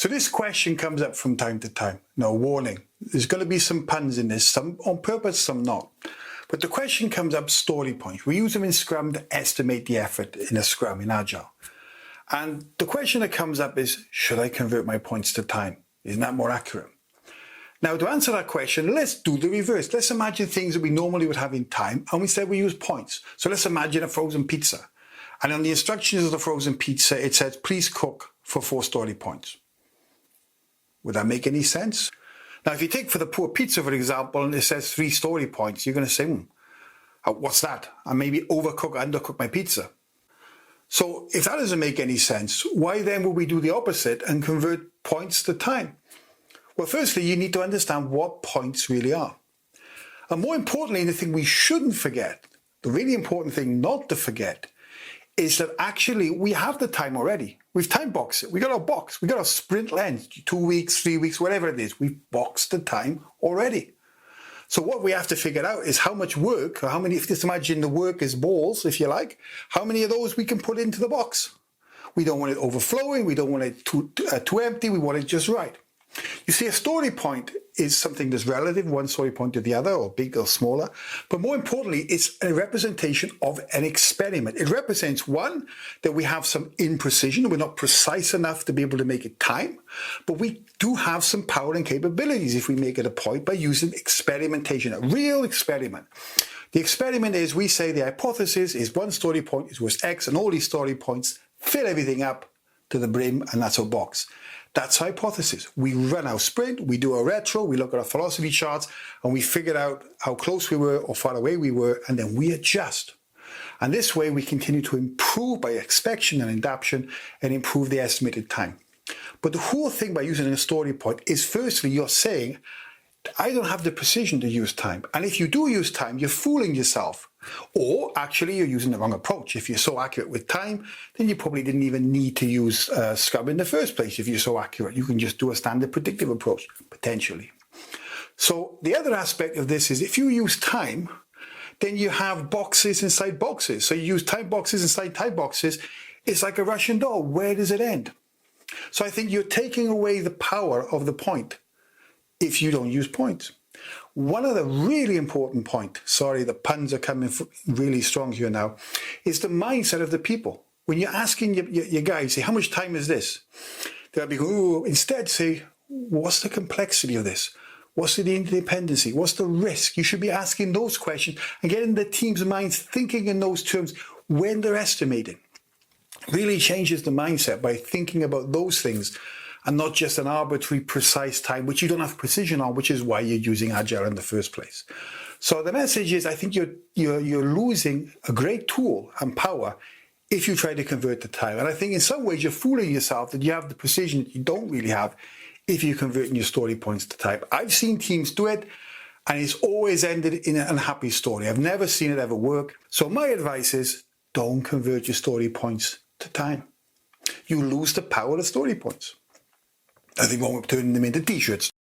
So this question comes up from time to time. Now, warning, there's going to be some puns in this, some on purpose, some not. But the question comes up, story points. We use them in Scrum to estimate the effort in a Scrum, in Agile. And the question that comes up is, should I convert my points to time? Isn't that more accurate? Now, to answer that question, let's do the reverse. Let's imagine things that we normally would have in time, and instead we use points. So let's imagine a frozen pizza. And on the instructions of the frozen pizza, it says, please cook for 4 story points. Would that make any sense? Now, if you take for the poor pizza, for example, and it says 3 story points, you're going to say, what's that? I maybe overcook or undercook my pizza. So if that doesn't make any sense, why then would we do the opposite and convert points to time? Well, firstly, you need to understand what points really are. And more importantly, the thing we shouldn't forget, the really important thing not to forget, is that actually we have the time already. We've time boxed it. We got our box. We got our sprint length, 2 weeks, 3 weeks, whatever it is. We've boxed the time already. So what we have to figure out is how much work, or how many, if just imagine the work is balls, if you like, how many of those we can put into the box. We don't want it overflowing. We don't want it too empty. We want it just right. You see, a story point is something that's relative, one story point to the other, or big or smaller. But more importantly, it's a representation of an experiment. It represents, one, that we have some imprecision. We're not precise enough to be able to make it time, but we do have some power and capabilities if we make it a point by using experimentation, a real experiment. The experiment is, we say the hypothesis is 1 story point is worth X, and all these story points fill everything up to the brim, and that's our box. That's our hypothesis. We run our sprint, we do a retro, we look at our velocity charts, and we figure out how close we were or far away we were, and then we adjust. And this way we continue to improve by inspection and adaptation and improve the estimated time. But the whole thing by using a story point is, firstly, you're saying, I don't have the precision to use time. And if you do use time, you're fooling yourself. Or actually, you're using the wrong approach. If you're so accurate with time, then you probably didn't even need to use Scrum in the first place. If you're so accurate, you can just do a standard predictive approach, potentially. So the other aspect of this is, if you use time, then you have boxes inside boxes. So you use time boxes inside time boxes. It's like a Russian doll. Where does it end? So I think you're taking away the power of the point if you don't use points. One other really important point, sorry, the puns are coming really strong here now, is the mindset of the people. When you're asking your guys, say, how much time is this? They'll be going, ooh, instead say, what's the complexity of this? What's the interdependency? What's the risk? You should be asking those questions and getting the team's minds thinking in those terms when they're estimating. Really changes the mindset by thinking about those things, and not just an arbitrary, precise time, which you don't have precision on, which is why you're using Agile in the first place. So the message is, I think you're losing a great tool and power if you try to convert the time. And I think in some ways you're fooling yourself that you have the precision that you don't really have if you're converting your story points to time. I've seen teams do it, and it's always ended in an unhappy story. I've never seen it ever work. So my advice is, don't convert your story points to time. You lose the power of story points. I think we're turning them into t-shirts.